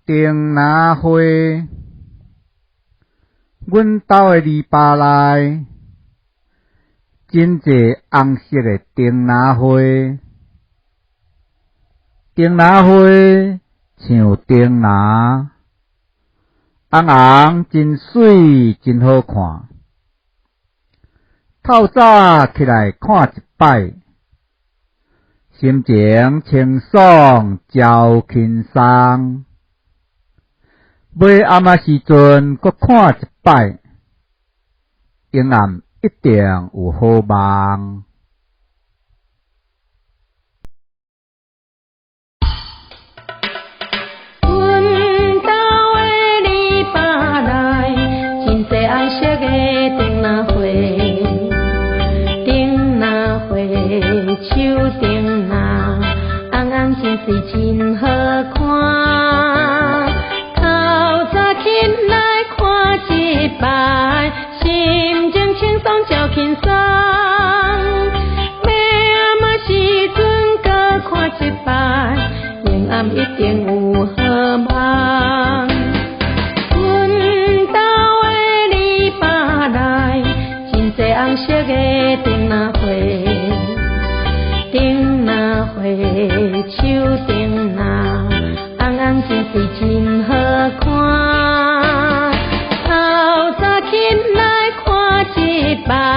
丁拿花，阮兜的篱笆内，真侪红色的丁拿花。丁拿花像丁拿，红红真水，真好看。透早起来看一摆，心情清爽，真轻松。尾暗仔时阵，搁看一摆，永暗一定有好梦。阮兜的篱笆内，真侪红色的丁拿花，丁拿花，手丁拿，红红真水，真好看。来看一摆，心情轻松，照轻松。尾暗时阵，搁看一摆，永暗一定有好梦。阮兜的篱笆内，真侪红色的丁拿花，丁拿花，手丁拿，红红真水，真好看。来看一摆。